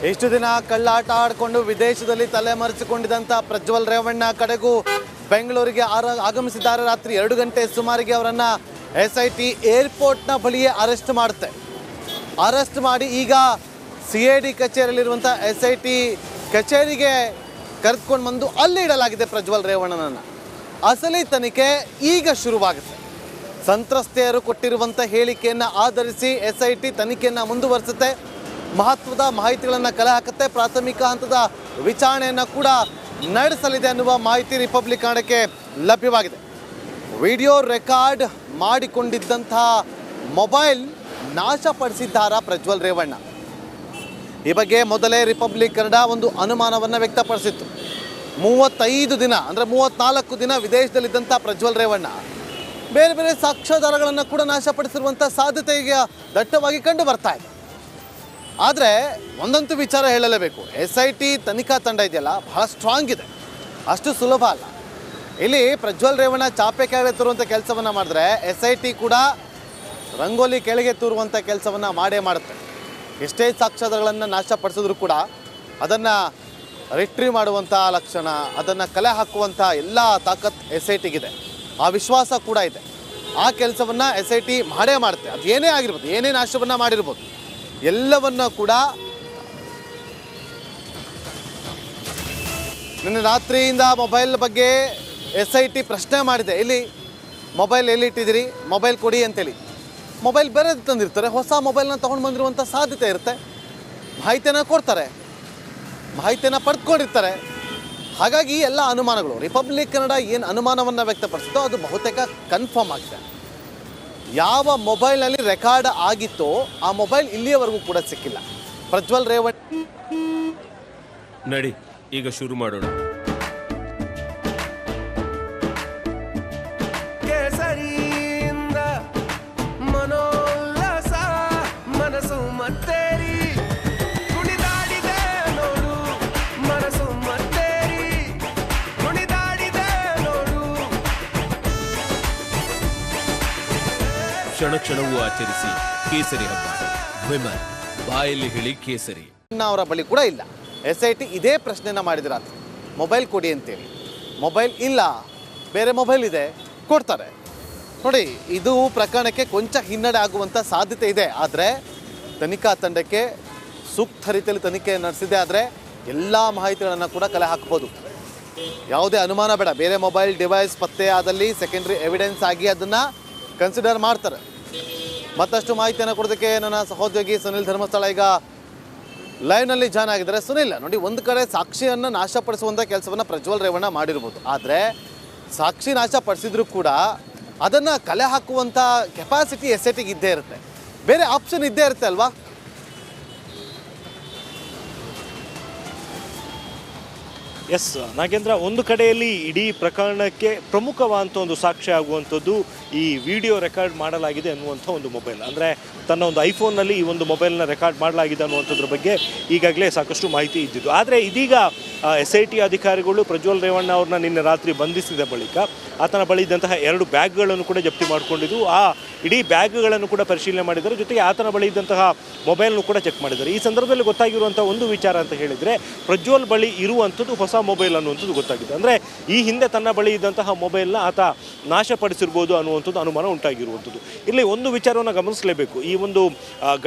ಇಷ್ಟು ದಿನ ಕಳ್ಳಾಟ ಆಡಿಕೊಂಡು ವಿದೇಶದಲ್ಲಿ ತಲೆಮರೆಸಿಕೊಂಡಿದ್ದಂಥ ಪ್ರಜ್ವಲ್ ರೇವಣ್ಣ ಕಡೆಗೂ ಬೆಂಗಳೂರಿಗೆ ಆಗಮಿಸಿದ್ದಾರೆ. ರಾತ್ರಿ 2 ಗಂಟೆ ಸುಮಾರಿಗೆ ಅವರನ್ನು SIT ಏರ್ಪೋರ್ಟ್ನ ಬಳಿಯೇ ಅರೆಸ್ಟ್ ಮಾಡುತ್ತೆ. ಅರೆಸ್ಟ್ ಮಾಡಿ ಈಗ CID ಕಚೇರಿಯಲ್ಲಿರುವಂಥ SIT ಕಚೇರಿಗೆ ಕರೆದುಕೊಂಡು ಬಂದು ಅಲ್ಲಿ ಇಡಲಾಗಿದೆ ಪ್ರಜ್ವಲ್ ರೇವಣ್ಣನನ್ನು. ಅಸಲಿ ತನಿಖೆ ಈಗ ಶುರುವಾಗುತ್ತೆ. ಸಂತ್ರಸ್ತೆಯರು ಕೊಟ್ಟಿರುವಂಥ ಹೇಳಿಕೆಯನ್ನು ಆಧರಿಸಿ SIT ತನಿಖೆಯನ್ನು ಮುಂದುವರಿಸುತ್ತೆ. ಮಹತ್ವದ ಮಾಹಿತಿಗಳನ್ನು ಕಲೆ ಹಾಕುತ್ತೆ. ಪ್ರಾಥಮಿಕ ಹಂತದ ವಿಚಾರಣೆಯನ್ನು ಕೂಡ ನಡೆಸಲಿದೆ ಅನ್ನುವ ಮಾಹಿತಿ ರಿಪಬ್ಲಿಕ್ ಕನ್ನಡಕ್ಕೆ ಲಭ್ಯವಾಗಿದೆ. ವಿಡಿಯೋ ರೆಕಾರ್ಡ್ ಮಾಡಿಕೊಂಡಿದ್ದಂತಹ ಮೊಬೈಲ್ ನಾಶಪಡಿಸಿದ್ದಾರಾ ಪ್ರಜ್ವಲ್ ರೇವಣ್ಣ? ಈ ಬಗ್ಗೆ ಮೊದಲೇ ರಿಪಬ್ಲಿಕ್ ಕನ್ನಡ ಒಂದು ಅನುಮಾನವನ್ನು ವ್ಯಕ್ತಪಡಿಸಿತ್ತು. 35 ದಿನ ಅಂದರೆ 34 ದಿನ ವಿದೇಶದಲ್ಲಿದ್ದಂಥ ಪ್ರಜ್ವಲ್ ರೇವಣ್ಣ ಬೇರೆ ಬೇರೆ ಸಾಕ್ಷ್ಯಾಧಾರಗಳನ್ನು ಕೂಡ ನಾಶಪಡಿಸಿರುವಂಥ ಸಾಧ್ಯತೆ ಈಗ ದಟ್ಟವಾಗಿ ಕಂಡು ಬರ್ತಾ ಇದೆ. ಆದರೆ ಒಂದಂತೂ ವಿಚಾರ ಹೇಳಲೇಬೇಕು, SIT ತನಿಖಾ ತಂಡ ಇದೆಯಲ್ಲ ಬಹಳ ಸ್ಟ್ರಾಂಗ್ ಇದೆ, ಅಷ್ಟು ಸುಲಭ ಅಲ್ಲ. ಇಲ್ಲಿ ಪ್ರಜ್ವಲ್ ರೇವಣ್ಣ ಚಾಪೆ ಕೆಳಗೆ ತರುವಂಥ ಕೆಲಸವನ್ನು ಮಾಡಿದ್ರೆ SIT ಕೂಡ ರಂಗೋಲಿ ಕೆಳಗೆ ತೂರುವಂಥ ಕೆಲಸವನ್ನು ಮಾಡೇ ಮಾಡುತ್ತೆ. ಎಷ್ಟೇ ಸಾಕ್ಷ್ಯಾಧಾರಗಳನ್ನು ನಾಶಪಡಿಸಿದ್ರು ಕೂಡ ಅದನ್ನು ರಿಟ್ರೀವ್ ಮಾಡುವಂಥ ಲಕ್ಷಣ, ಅದನ್ನು ಕಲೆ ಹಾಕುವಂಥ ಎಲ್ಲ ತಾಕತ್ SITಗಿದೆ. ಆ ವಿಶ್ವಾಸ ಕೂಡ ಇದೆ. ಆ ಕೆಲಸವನ್ನು SIT ಮಾಡೇ ಮಾಡುತ್ತೆ. ಅದು ಏನೇ ಆಗಿರ್ಬೋದು, ಏನೇ ನಾಶವನ್ನು ಮಾಡಿರ್ಬೋದು, ಎಲ್ಲವನ್ನ ಕೂಡ ನಿನ್ನೆ ರಾತ್ರಿಯಿಂದ ಮೊಬೈಲ್ ಬಗ್ಗೆ SIT ಪ್ರಶ್ನೆ ಮಾಡಿದೆ. ಇಲ್ಲಿ ಮೊಬೈಲ್ ಎಲ್ಲಿಟ್ಟಿದ್ದೀರಿ, ಮೊಬೈಲ್ ಕೊಡಿ ಅಂತೇಳಿ. ಮೊಬೈಲ್ ಬೇರೆ ತಂದಿರ್ತಾರೆ, ಹೊಸ ಮೊಬೈಲ್ನ ತೊಗೊಂಡು ಬಂದಿರುವಂಥ ಸಾಧ್ಯತೆ ಇರುತ್ತೆ. ಮಾಹಿತಿಯನ್ನು ಕೊಡ್ತಾರೆ, ಮಾಹಿತಿಯನ್ನು ಪಡೆದುಕೊಂಡಿರ್ತಾರೆ. ಹಾಗಾಗಿ ಎಲ್ಲ ಅನುಮಾನಗಳು ರಿಪಬ್ಲಿಕ್ ಕನ್ನಡ ಏನು ಅನುಮಾನವನ್ನು ವ್ಯಕ್ತಪಡಿಸುತ್ತೋ ಅದು ಬಹುತೇಕ ಕನ್ಫರ್ಮ್ ಆಗಿದೆ. ಯಾವ ಮೊಬೈಲ್ನಲ್ಲಿ ರೆಕಾರ್ಡ್ ಆಗಿತ್ತೋ ಆ ಮೊಬೈಲ್ ಇಲ್ಲಿಯವರೆಗೂ ಕೂಡ ಸಿಕ್ಕಿಲ್ಲ. ಪ್ರಜ್ವಲ್ ರೇವಣ್ಣ ನಡಿ ಈಗ ಶುರು ಮಾಡೋಣ. ಮನೋಲ್ಲಾಸ ಮನಸ್ಸು ಮತ್ತೇರಿ ಕುಣಿದಾಡಿದೆ ನೋಡು, ಮನಸ್ಸು ಮತ್ತೇರಿ ಕುಣಿದಾಡಿದೆ ನೋಡು. ಕ್ಷಣ ಕ್ಷಣವೂ ಆಚರಿಸಿ ಕೇಸರಿ ಹಬ್ಬ. ವಿಮಲ್ ಬಾಯಲ್ಲಿ ಹೇಳಿ ಕೇಸರಿ. ಅವರ ಬಳಿ ಕೂಡ ಇಲ್ಲ. SIT ಇದೇ ಪ್ರಶ್ನೆನ ಮಾಡಿದ್ರ, ಮೊಬೈಲ್ ಕೊಡಿ ಅಂತೇಳಿ. ಮೊಬೈಲ್ ಇಲ್ಲ, ಬೇರೆ ಮೊಬೈಲ್ ಇದೆ, ಕೊಡ್ತಾರೆ. ನೋಡಿ, ಇದು ಪ್ರಕರಣಕ್ಕೆ ಕೊಂಚ ಹಿನ್ನಡೆ ಆಗುವಂಥ ಸಾಧ್ಯತೆ ಇದೆ. ಆದರೆ ತನಿಖಾ ತಂಡಕ್ಕೆ ಸೂಕ್ತ ರೀತಿಯಲ್ಲಿ ತನಿಖೆ ನಡೆಸಿದೆ ಆದರೆ ಎಲ್ಲ ಮಾಹಿತಿಗಳನ್ನು ಕೂಡ ಕಲೆ ಹಾಕ್ಬೋದು. ಯಾವುದೇ ಅನುಮಾನ ಬೇಡ. ಬೇರೆ ಮೊಬೈಲ್ ಡಿವೈಸ್ ಪತ್ತೆ ಆದಲ್ಲಿ ಸೆಕೆಂಡ್ರಿ ಎವಿಡೆನ್ಸ್ ಆಗಿ ಅದನ್ನು ಕನ್ಸಿಡರ್ ಮಾಡ್ತಾರೆ. ಮತ್ತಷ್ಟು ಮಾಹಿತಿಯನ್ನು ಕೊಡೋದಕ್ಕೆ ನನ್ನ ಸಹೋದ್ಯೋಗಿ ಸುನಿಲ್ ಧರ್ಮಸ್ಥಳ ಈಗ ಲೈವ್ನಲ್ಲಿ ಜಾಯ್ನ್ ಆಗಿದ್ದಾರೆ. ಸುನಿಲ್, ನೋಡಿ, ಒಂದು ಕಡೆ ಸಾಕ್ಷಿಯನ್ನು ನಾಶಪಡಿಸುವಂಥ ಕೆಲಸವನ್ನು ಪ್ರಜ್ವಲ್ ರೇವಣ್ಣ ಮಾಡಿರ್ಬೋದು. ಆದರೆ ಸಾಕ್ಷಿ ನಾಶಪಡಿಸಿದ್ರು ಕೂಡ ಅದನ್ನು ಕಲೆ ಹಾಕುವಂಥ ಕೆಪಾಸಿಟಿ SITಗೆ ಇದ್ದೇ ಇರುತ್ತೆ. ಬೇರೆ ಆಪ್ಷನ್ ಇದ್ದೇ ಇರುತ್ತೆ ಅಲ್ವಾ? ಎಸ್ ನಾಗೇಂದ್ರ, ಒಂದು ಕಡೆಯಲ್ಲಿ ಇಡೀ ಪ್ರಕರಣಕ್ಕೆ ಪ್ರಮುಖವಾದಂಥ ಒಂದು ಸಾಕ್ಷ್ಯ ಆಗುವಂಥದ್ದು ಈ ವಿಡಿಯೋ ರೆಕಾರ್ಡ್ ಮಾಡಲಾಗಿದೆ ಅನ್ನುವಂಥ ಒಂದು ಮೊಬೈಲ್. ಅಂದರೆ ತನ್ನ ಒಂದು ಐಫೋನ್ನಲ್ಲಿ ಈ ಒಂದು ಮೊಬೈಲ್ನ ರೆಕಾರ್ಡ್ ಮಾಡಲಾಗಿದೆ ಅನ್ನುವಂಥದ್ರ ಬಗ್ಗೆ ಈಗಾಗಲೇ ಸಾಕಷ್ಟು ಮಾಹಿತಿ ಇದ್ದಿದ್ದು. ಆದರೆ ಇದೀಗ SIT ಅಧಿಕಾರಿಗಳು ಪ್ರಜ್ವಲ್ ರೇವಣ್ಣ ಅವ್ರನ್ನ ನಿನ್ನೆ ರಾತ್ರಿ ಬಂಧಿಸಿದ ಬಳಿಕ ಆತನ ಬಳಿ ಇದ್ದಂತಹ 2 ಬ್ಯಾಗ್ಗಳನ್ನು ಕೂಡ ಜಪ್ತಿ ಮಾಡಿಕೊಂಡಿದ್ದು. ಆ ಇಡೀ ಬ್ಯಾಗ್ಗಳನ್ನು ಕೂಡ ಪರಿಶೀಲನೆ ಮಾಡಿದ್ದಾರೆ. ಜೊತೆಗೆ ಆತನ ಬಳಿ ಇದ್ದಂತಹ ಮೊಬೈಲ್ನು ಕೂಡ ಚೆಕ್ ಮಾಡಿದ್ದಾರೆ. ಈ ಸಂದರ್ಭದಲ್ಲಿ ಗೊತ್ತಾಗಿರುವಂಥ ಒಂದು ವಿಚಾರ ಅಂತ ಹೇಳಿದರೆ, ಪ್ರಜ್ವಲ್ ಬಳಿ ಇರುವಂಥದ್ದು ಹೊಸ ಮೊಬೈಲ್ ಅನ್ನುವಂಥದ್ದು ಗೊತ್ತಾಗಿದೆ. ಅಂದರೆ ಈ ಹಿಂದೆ ತನ್ನ ಬಳಿ ಇದ್ದಂತಹ ಮೊಬೈಲ್ನ ಆತ ನಾಶಪಡಿಸಿರ್ಬೋದು ಅನ್ನುವಂಥದ್ದು ಅನುಮಾನ ಉಂಟಾಗಿರುವಂಥದ್ದು. ಇಲ್ಲಿ ಒಂದು ವಿಚಾರವನ್ನು ಗಮನಿಸಲೇಬೇಕು. ಈ ಒಂದು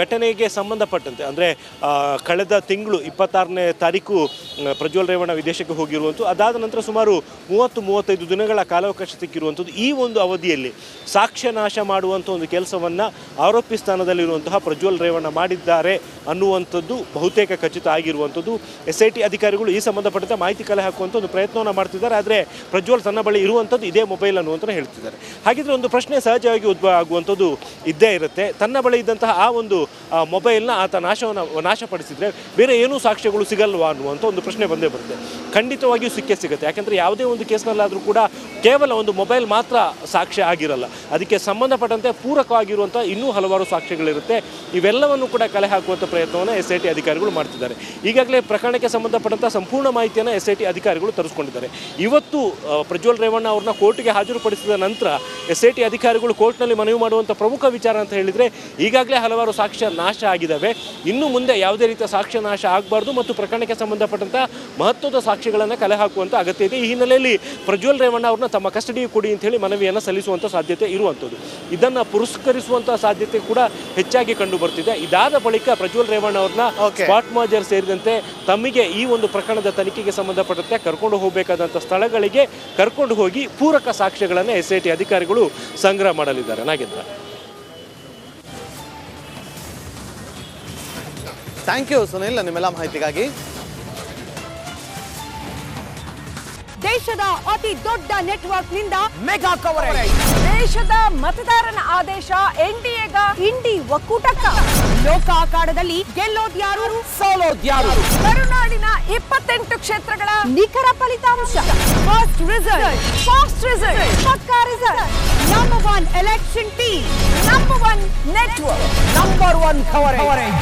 ಘಟನೆಗೆ ಸಂಬಂಧಪಟ್ಟಂತೆ ಅಂದರೆ ಕಳೆದ ತಿಂಗಳು 26ನೇ ತಾರೀಕು ಪ್ರಜ್ವಲ್ ರೇವಣ್ಣ ವಿದೇಶಕ್ಕೆ ಹೋಗಿರುವಂಥದ್ದು. ಅದಾದ ನಂತರ ಸುಮಾರು 30-35 ದಿನಗಳ ಕಾಲಾವಕಾಶ ಸಿಕ್ಕಿರುವಂಥದ್ದು. ಈ ಒಂದು ಅವಧಿಯಲ್ಲಿ ಸಾಕ್ಷ್ಯ ನಾಶ ಮಾಡುವಂಥ ಒಂದು ಕೆಲಸವನ್ನು ಆರೋಪಿ ಸ್ಥಾನದಲ್ಲಿರುವಂತಹ ಪ್ರಜ್ವಲ್ ರೇವಣ್ಣ ಮಾಡಿದ್ದಾರೆ ಅನ್ನುವಂಥದ್ದು ಬಹುತೇಕ ಖಚಿತ ಆಗಿರುವಂಥದ್ದು. SIT ಅಧಿಕಾರಿಗಳು ಈ ಸಂಬಂಧಪಟ್ಟಂತೆ ಮಾಹಿತಿ ಕಲೆ ಹಾಕುವಂಥ ಒಂದು ಪ್ರಯತ್ನವನ್ನು ಮಾಡ್ತಿದ್ದಾರೆ. ಆದರೆ ಪ್ರಜ್ವಲ್ ತನ್ನ ಬಳಿ ಇರುವಂಥದ್ದು ಇದೇ ಮೊಬೈಲ್ ಅನ್ನುವಂಥ ಹೇಳ್ತಿದ್ದಾರೆ. ಹಾಗಿದ್ರೆ ಒಂದು ಪ್ರಶ್ನೆ ಸಹಜವಾಗಿ ಉದ್ಭವ ಆಗುವಂಥದ್ದು ಇದ್ದೇ ಇರುತ್ತೆ. ತನ್ನ ಬಳಿ ಇದ್ದಂತಹ ಆ ಒಂದು ಮೊಬೈಲ್ನ ಆತ ನಾಶಪಡಿಸಿದರೆ ಬೇರೆ ಏನೂ ಸಾಕ್ಷ್ಯಗಳು ಸಿಗಲ್ವಾ ಅನ್ನುವಂಥ ಒಂದು ಪ್ರಶ್ನೆ ಬಂದೇ ಬರುತ್ತೆ. ಖಂಡಿತವಾಗಿಯೂ ಸಿಗುತ್ತೆ. ಯಾಕೆಂದರೆ ಯಾವುದೇ ಒಂದು ಕೇಸ್ನಲ್ಲಾದರೂ ಕೂಡ ಕೇವಲ ಒಂದು ಮೊಬೈಲ್ ಮಾತ್ರ ಸಾಕ್ಷ್ಯ ಆಗಿರಲ್ಲ. ಅದಕ್ಕೆ ಸಂಬಂಧಪಟ್ಟಂತೆ ಪೂರಕವಾಗಿರುವಂಥ ಇನ್ನೂ ಹಲವಾರು ಸಾಕ್ಷ್ಯಗಳಿರುತ್ತೆ. ಇವೆಲ್ಲವನ್ನು ಕೂಡ ಕಲೆ ಹಾಕುವಂಥ ಪ್ರಯತ್ನವನ್ನು SIT ಅಧಿಕಾರಿಗಳು ಮಾಡ್ತಿದ್ದಾರೆ. ಈಗಾಗಲೇ ಪ್ರಕರಣಕ್ಕೆ ಸಂಬಂಧಪಟ್ಟಂಥ ಸಂಪೂರ್ಣ ಮಾಹಿತಿಯನ್ನು SIT ಅಧಿಕಾರಿಗಳು ತರಿಸ್ಕೊಂಡಿದ್ದಾರೆ. ಇವತ್ತು ಪ್ರಜ್ವಲ್ ರೇವಣ್ಣ ಅವ್ರನ್ನ ಕೋರ್ಟ್ಗೆ ಹಾಜರುಪಡಿಸಿದ ನಂತರ SIT ಅಧಿಕಾರಿಗಳು ಕೋರ್ಟ್ನಲ್ಲಿ ಮನವಿ ಮಾಡುವಂಥ ಪ್ರಮುಖ ವಿಚಾರ ಅಂತ ಹೇಳಿದರೆ ಈಗಾಗಲೇ ಹಲವಾರು ಸಾಕ್ಷ್ಯ ನಾಶ ಆಗಿದ್ದಾವೆ, ಇನ್ನು ಮುಂದೆ ಯಾವುದೇ ರೀತಿಯ ಸಾಕ್ಷ್ಯ ನಾಶ ಆಗಬಾರ್ದು ಮತ್ತು ಪ್ರಕರಣಕ್ಕೆ ಸಂಬಂಧಪಟ್ಟಂಥ ಮಹತ್ವದ ಸಾಕ್ಷಿಗಳನ್ನು ಕಲೆ ಹಾಕುವಂಥ ಅಗತ್ಯ ಇದೆ. ಈ ಹಿನ್ನೆಲೆಯಲ್ಲಿ ಪ್ರಜ್ವಲ್ ರೇವಣ್ಣ ಅವ್ರನ್ನ ತಮ್ಮ ಕಸ್ಟಡಿಗೆ ಕೊಡಿ ಅಂತ ಹೇಳಿ ಮನವಿಯನ್ನು ಸಲ್ಲಿಸುವಂಥ ಸಾಧ್ಯತೆ ಇರುವಂಥದ್ದು. ಇದನ್ನು ಪುರಸ್ಕರಿಸುವಂಥ ಸಾಧ್ಯತೆ ಕೂಡ ಹೆಚ್ಚಾಗಿ ಕಂಡು ಬರ್ತಿದೆ. ಇದಾದ ಬಳಿಕ ಪ್ರಜ್ವಲ್ ರೇವಣ್ಣ ಅವ್ರನ್ನ ಸ್ಪಾಟ್ ಮಾಜರ್ ಸೇರಿದಂತೆ ತಮಗೆ ಈ ಒಂದು ಪ್ರಕರಣದ ತನಿಖೆಗೆ ಸಂಬಂಧಪಟ್ಟಂತೆ ಕರ್ಕೊಂಡು ಹೋಗಬೇಕಾದಂಥ ಸ್ಥಳಗಳಿಗೆ ಕರ್ಕೊಂಡು ಹೋಗಿ ಪೂರಕ ಸಾಕ್ಷ್ಯಗಳನ್ನು SIT ಅಧಿಕಾರಿಗಳು ಸಂಗ್ರಹ ಮಾಡಲಿದ್ದಾರೆ. ನಾಗೇಂದ್ರ, ಥ್ಯಾಂಕ್ ಯು ಸುನಿಲ್ ನಿಮ್ಮೆಲ್ಲ ಮಾಹಿತಿಗಾಗಿ. ದೇಶದ ಅತಿ ದೊಡ್ಡ ನೆಟ್ವರ್ಕ್ ನಿಂದ ಮೆಗಾ ಕವರೇಜ್. ದೇಶದ ಮತದಾರನ ಆದೇಶ NDAಗ ಇಂಡಿ ಒಕ್ಕೂಟಕ್ಕ. ಲೋಕ ಅಖಾಡದಲ್ಲಿ ಗೆಲ್ಲೋದ್ಯಾರು ಸೋಲೋದ್ಯಾರು. ಕರುನಾಡಿನ 28 ಕ್ಷೇತ್ರಗಳ ನಿಖರ ಫಲಿತಾಂಶ. ಫಾಸ್ಟ್ ರಿಸಲ್ಟ್, ಪಕ್ಕಾ result. Number 1 election team, number 1 network, number 1 coverage.